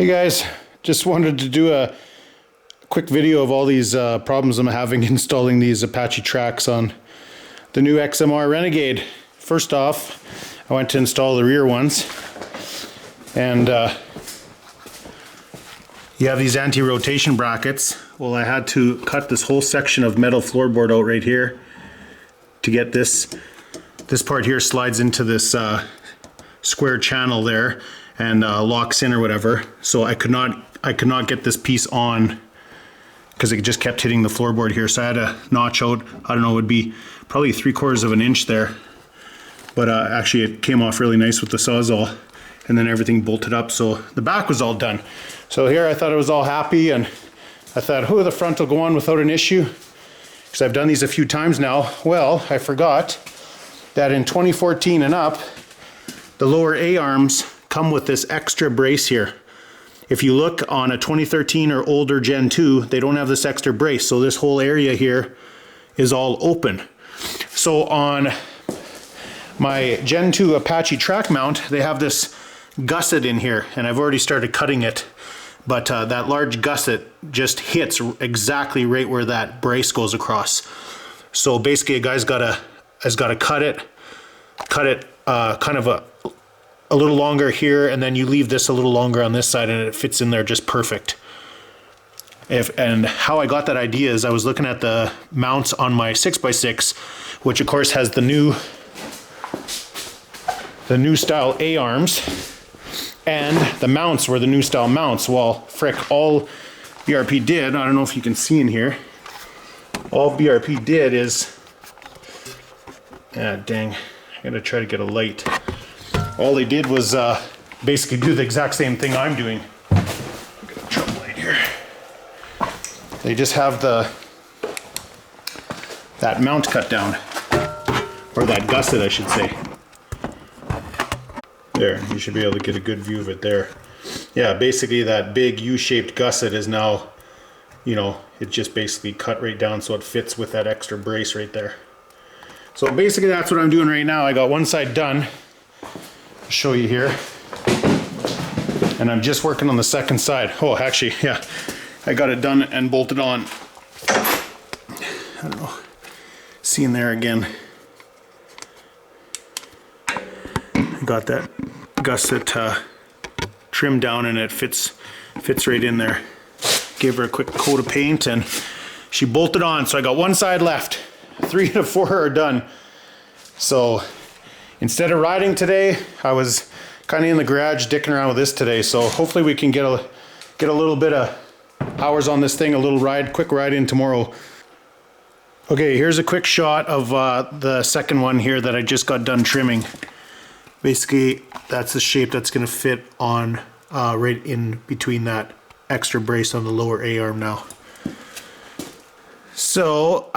Hey guys, just wanted to do a quick video of all these problems I'm having installing these Apache tracks on the new Xmr Renegade. First off, I went to install the rear ones, and you have these anti-rotation brackets. Well, I had to cut this whole section of metal floorboard out right here to get this part here slides into this square channel there and locks in or whatever. So I could not get this piece on because it just kept hitting the floorboard here. So I had to notch out, I don't know, it would be probably 3/4 of an inch there. But actually it came off really nice with the Sawzall, and then everything bolted up. So the back was all done. So here I thought I was all happy, and I thought, oh, the front will go on without an issue, because I've done these a few times now. Well, I forgot that in 2014 and up, the lower A-arms come with this extra brace here. If you look on a 2013 or older Gen 2, they don't have this extra brace, so this whole area here is all open. So on my Gen 2 Apache track mount, they have this gusset in here, and I've already started cutting it, but that large gusset just hits exactly right where that brace goes across. So basically a guy's has got to cut it kind of a little longer here, and then you leave this a little longer on this side, and it fits in there just perfect. And how I got that idea is I was looking at the mounts on my 6x6, which of course has the new style A-arms, and the mounts were the new style mounts. Well, frick, all BRP did, I don't know if you can see in here, all BRP did is, dang, I gotta try to get a light. All they did was basically do the exact same thing I'm doing. Get a trouble light here. They just have that mount cut down, or that gusset I should say. There, you should be able to get a good view of it there. Yeah, basically that big U-shaped gusset is now, you know, it just basically cut right down so it fits with that extra brace right there. So basically that's what I'm doing right now. I got one side done. I'll show you here. And I'm just working on the second side. Oh, actually, yeah, I got it done and bolted on. I don't know, see in there again. I got that gusset trimmed down, and it fits right in there. Gave her a quick coat of paint and she bolted on. So I got one side left. 3 to 4 are done. So instead of riding today, I was kind of in the garage dicking around with this today. So hopefully we can get a little bit of hours on this thing, quick ride in tomorrow. Okay, here's a quick shot of the second one here that I just got done trimming. Basically, that's the shape that's going to fit on right in between that extra brace on the lower A-arm now. So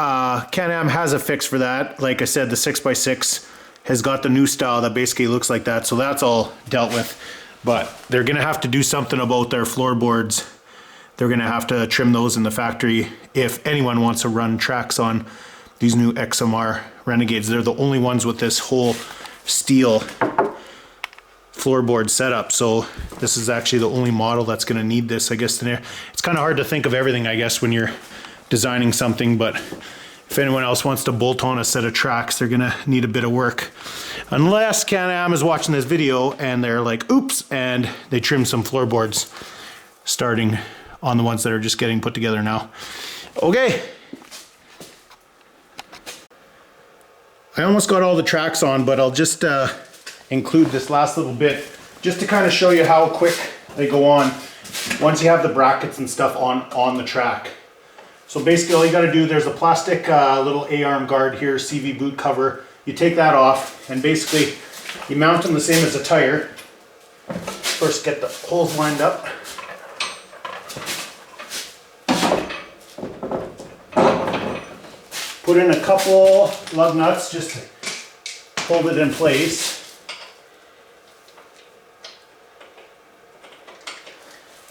Can-Am has a fix for that. Like I said, the 6x6 has got the new style that basically looks like that, so that's all dealt with. But they're going to have to do something about their floorboards. They're going to have to trim those in the factory if anyone wants to run tracks on these new Xmr Renegades. They're the only ones with this whole steel floorboard setup, so this is actually the only model that's going to need this, I guess. It's kind of hard to think of everything, I guess, when you're designing something, but if anyone else wants to bolt on a set of tracks, they're going to need a bit of work. Unless Can-Am is watching this video and they're like, oops, and they trim some floorboards starting on the ones that are just getting put together now. Okay. I almost got all the tracks on, but I'll just include this last little bit just to kind of show you how quick they go on once you have the brackets and stuff on the track. So basically all you got to do, there's a plastic little A-arm guard here, CV boot cover. You take that off and basically you mount them the same as a tire. First get the holes lined up. Put in a couple lug nuts just to hold it in place.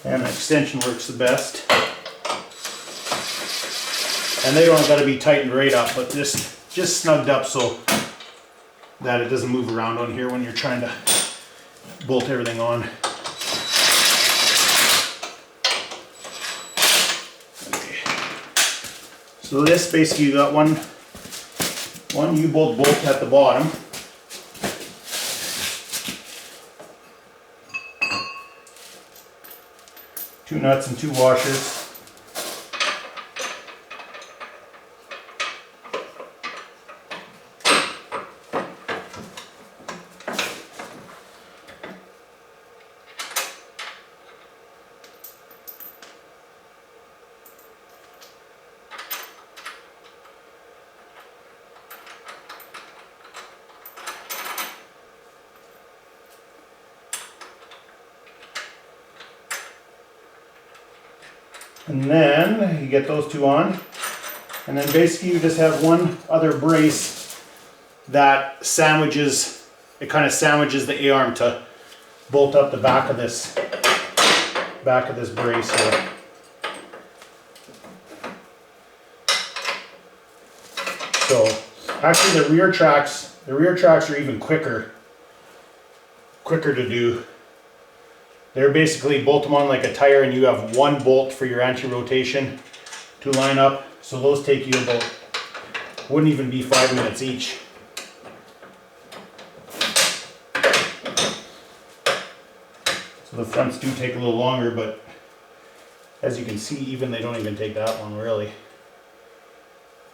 And an extension works the best. And they don't got to be tightened right up, but just snugged up so that it doesn't move around on here when you're trying to bolt everything on. So this basically, you got one U-bolt bolt at the bottom. Two nuts and two washers. And then you get those two on, and then basically you just have one other brace that sandwiches, it kind of sandwiches the A-arm to bolt up the back of this brace here. So actually the rear tracks are even quicker to do. They're basically bolt them on like a tire, and you have one bolt for your anti-rotation to line up. So those take you about, wouldn't even be 5 minutes each. So the fronts do take a little longer, but as you can see, even they don't even take that long really.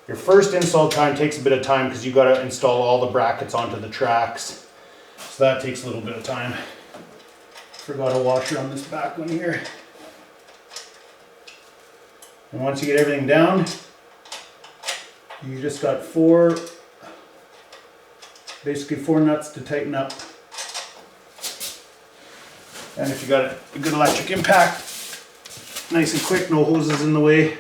Your first install time takes a bit of time because you got to install all the brackets onto the tracks. So that takes a little bit of time. Forgot a washer on this back one here. And once you get everything down, you just got basically four nuts to tighten up. And if you got a good electric impact, nice and quick, no hoses in the way.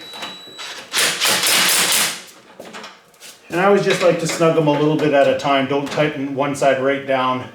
And I always just like to snug them a little bit at a time. Don't tighten one side right down.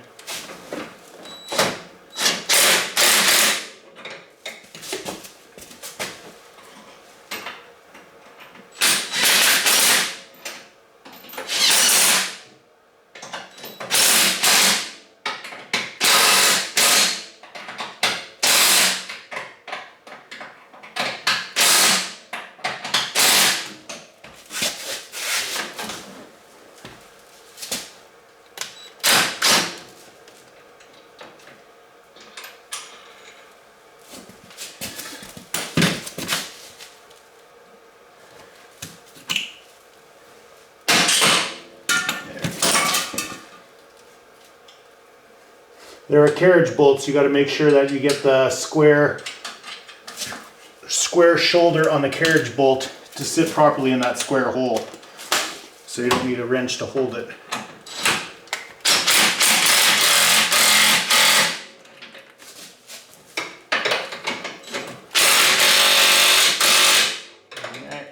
There are carriage bolts. You got to make sure that you get the square shoulder on the carriage bolt to sit properly in that square hole. So you don't need a wrench to hold it. Okay.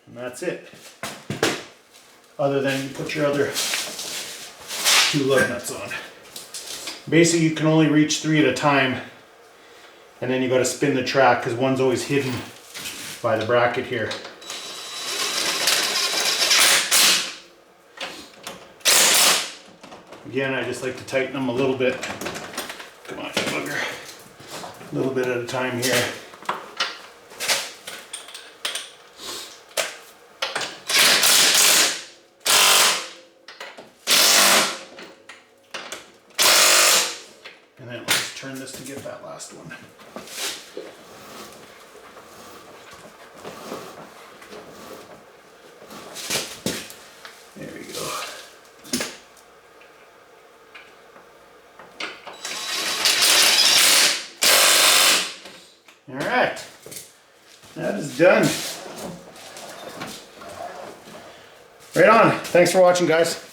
And that's it. Other than you put your other two lug nuts on. Basically you can only reach 3 at a time, and then you got to spin the track because one's always hidden by the bracket here. Again, I just like to tighten them a little bit. Come on, you bugger. A little bit at a time here. And then let's turn this to get that last one. There we go. All right, that is done. Right on. Thanks for watching, guys.